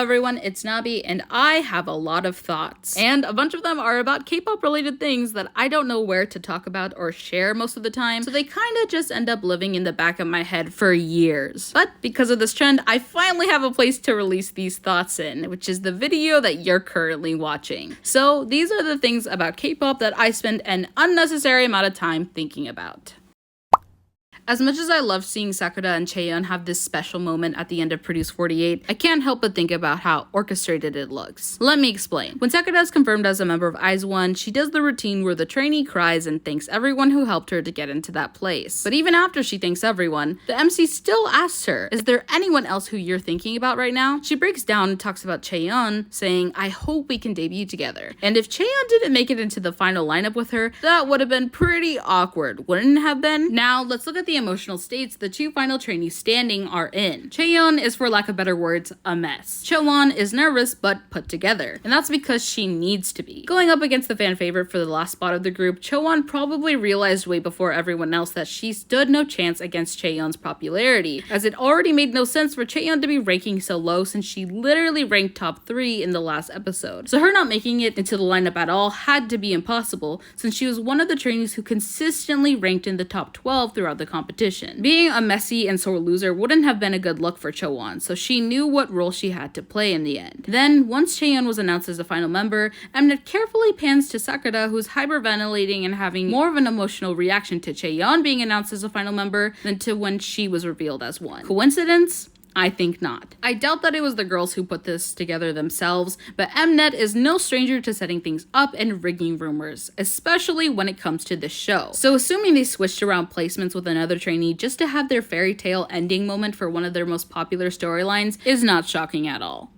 everyone, it's Nabi, and I have a lot of thoughts. And a bunch of them are about K-pop related things that I don't know where to talk about or share most of the time, so they kinda just end up living in the back of my head for years. But because of this trend, I finally have a place to release these thoughts in, which is the video that you're currently watching. So these are the things about K-pop that I spend an unnecessary amount of time thinking about. As much as I love seeing Sakura and Chaeyeon have this special moment at the end of Produce 48, I can't help but think about how orchestrated it looks. Let me explain. When Sakura is confirmed as a member of izone, she does the routine where the trainee cries and thanks everyone who helped her to get into that place. But even after she thanks everyone, the MC still asks her, is there anyone else who you're thinking about right now? She breaks down and talks about Chaeyeon, saying, I hope we can debut together. And if Chaeyeon didn't make it into the final lineup with her, that would have been pretty awkward, wouldn't it have been? Now, let's look at the emotional states the two final trainees standing are in. Chaeyeon is, for lack of better words, a mess. Chaewon is nervous but put together, and that's because she needs to be. Going up against the fan favorite for the last spot of the group, Chaewon probably realized way before everyone else that she stood no chance against Chaeyeon's popularity, as it already made no sense for Chaeyeon to be ranking so low since she literally ranked top 3 in the last episode. So her not making it into the lineup at all had to be impossible, since she was one of the trainees who consistently ranked in the top 12 throughout the competition. Being a messy and sore loser wouldn't have been a good look for Chaewon, so she knew what role she had to play in the end. Then, once Chaeyeon was announced as a final member, Mnet carefully pans to Sakura, who's hyperventilating and having more of an emotional reaction to Chaeyeon being announced as a final member than to when she was revealed as one. Coincidence? I think not. I doubt that it was the girls who put this together themselves, but Mnet is no stranger to setting things up and rigging rumors, especially when it comes to this show. So assuming they switched around placements with another trainee just to have their fairy tale ending moment for one of their most popular storylines is not shocking at all.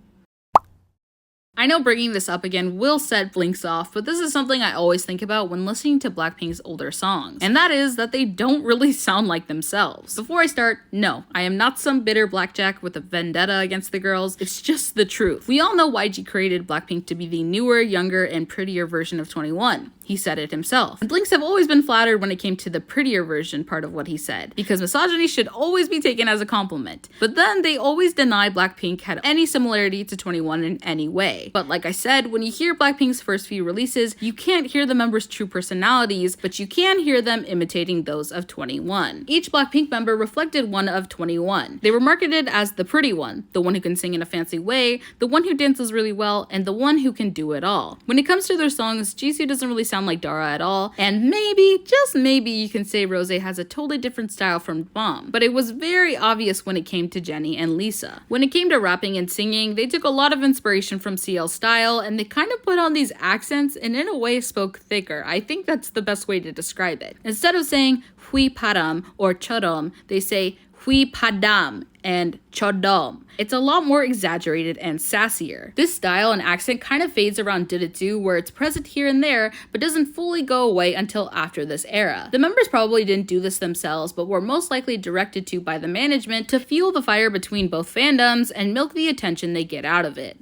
I know bringing this up again will set Blinks off, but this is something I always think about when listening to Blackpink's older songs, and that is that they don't really sound like themselves. Before I start, no, I am not some bitter blackjack with a vendetta against the girls, it's just the truth. We all know YG created Blackpink to be the newer, younger, and prettier version of 21. He said it himself. And Blinks have always been flattered when it came to the prettier version part of what he said, because misogyny should always be taken as a compliment. But then they always deny Blackpink had any similarity to 21 in any way. But like I said, when you hear Blackpink's first few releases, you can't hear the members' true personalities, but you can hear them imitating those of 21. Each Blackpink member reflected one of 21. They were marketed as the pretty one, the one who can sing in a fancy way, the one who dances really well, and the one who can do it all. When it comes to their songs, Jisoo doesn't really sound like Dara at all, and maybe, just maybe, you can say Rose has a totally different style from Bomb, but it was very obvious when it came to Jennie and Lisa. When it came to rapping and singing, they took a lot of inspiration from CL's style, and they kind of put on these accents and in a way spoke thicker. I think that's the best way to describe it. Instead of saying hui param or chodom, they say hui padam and chodom. It's a lot more exaggerated and sassier. This style and accent kind of fades around Did It Do, where it's present here and there, but doesn't fully go away until after this era. The members probably didn't do this themselves, but were most likely directed to by the management to fuel the fire between both fandoms and milk the attention they get out of it.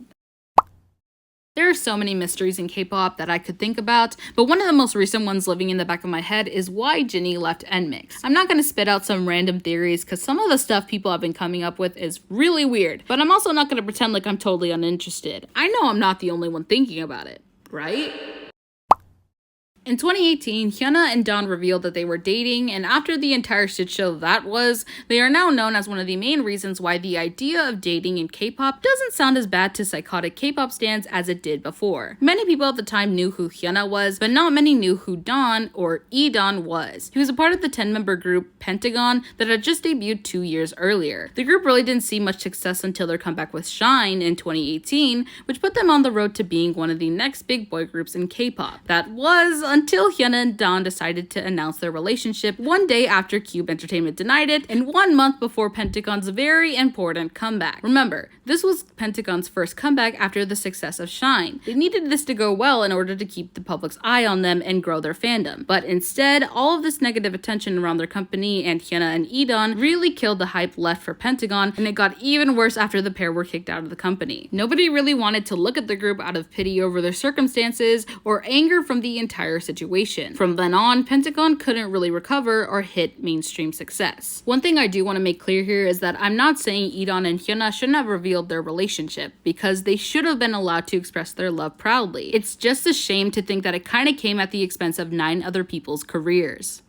There are so many mysteries in K-pop that I could think about, but one of the most recent ones living in the back of my head is why Jinni left nmixx. I'm not going to spit out some random theories because some of the stuff people have been coming up with is really weird, but I'm also not going to pretend like I'm totally uninterested. I know I'm not the only one thinking about it, right? In 2018, Hyuna and Edawn revealed that they were dating, and after the entire shit show that was, they are now known as one of the main reasons why the idea of dating in K-pop doesn't sound as bad to psychotic K-pop stans as it did before. Many people at the time knew who Hyuna was, but not many knew who Edawn, or edawn, was. He was a part of the 10-member group Pentagon that had just debuted 2 years earlier. The group really didn't see much success until their comeback with Shine in 2018, which put them on the road to being one of the next big boy groups in K-pop. That was until Hyuna and Edawn decided to announce their relationship one day after Cube Entertainment denied it, and 1 month before Pentagon's very important comeback. Remember, this was Pentagon's first comeback after the success of Shine. They needed this to go well in order to keep the public's eye on them and grow their fandom. But instead, all of this negative attention around their company and Hyuna and Edawn really killed the hype left for Pentagon, and it got even worse after the pair were kicked out of the company. Nobody really wanted to look at the group out of pity over their circumstances or anger from the entire situation. From then on, Pentagon couldn't really recover or hit mainstream success. One thing I do want to make clear here is that I'm not saying edawn and Hyuna shouldn't have revealed their relationship, because they should have been allowed to express their love proudly. It's just a shame to think that it kind of came at the expense of 9 other people's careers.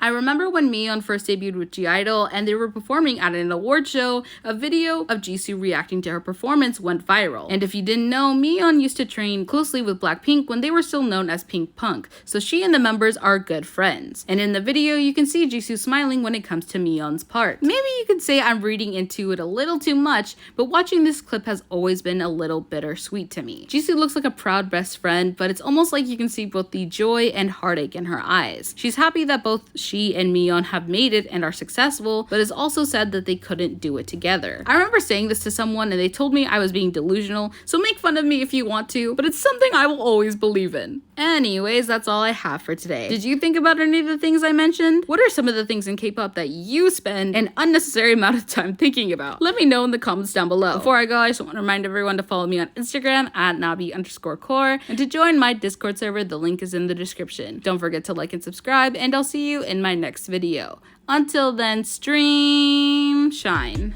I remember when miyeon first debuted with Gidle and they were performing at an award show, a video of Jisoo reacting to her performance went viral. And if you didn't know, miyeon used to train closely with Blackpink when they were still known as Pink Punk, so she and the members are good friends. And in the video, you can see Jisoo smiling when it comes to miyeon's part. Maybe you could say I'm reading into it a little too much, but watching this clip has always been a little bittersweet to me. Jisoo looks like a proud best friend, but it's almost like you can see both the joy and heartache in her eyes. She's happy that both she and miyeon have made it and are successful, but is also sad that they couldn't do it together. I remember saying this to someone and they told me I was being delusional, so make fun of me if you want to, but it's something I will always believe in. Anyways, that's all I have for today. Did you think about any of the things I mentioned? What are some of the things in K-pop that you spend an unnecessary amount of time thinking about? Let me know in the comments down below. Before I go, I just want to remind everyone to follow me on Instagram at nabi_core and to join my Discord server. The link is in the description. Don't forget to like and subscribe, and I'll see you in my next video. Until then, stream shine.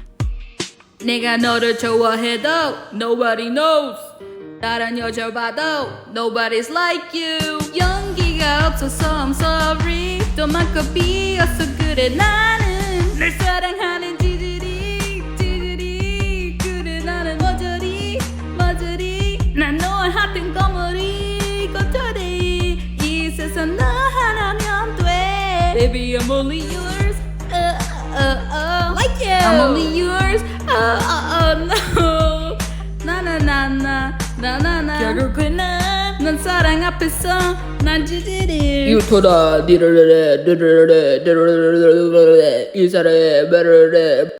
내가 너를 좋아해도 nobody knows. 다른 여자 봐도 nobody's like you. 용기가 없어서 I'm sorry. 너만큼 비어서 그래 나는 널 사랑하는 지질이 그래 나는 머저리 난 너와 같은 거머리 꼬투리 이 세상 너 하나면 돼. Baby, I'm only yours. Like you. I'm only yours. No. 나나나나. 결국은 넌 사랑 앞에서 난 지지리. 유토다. 이 사람의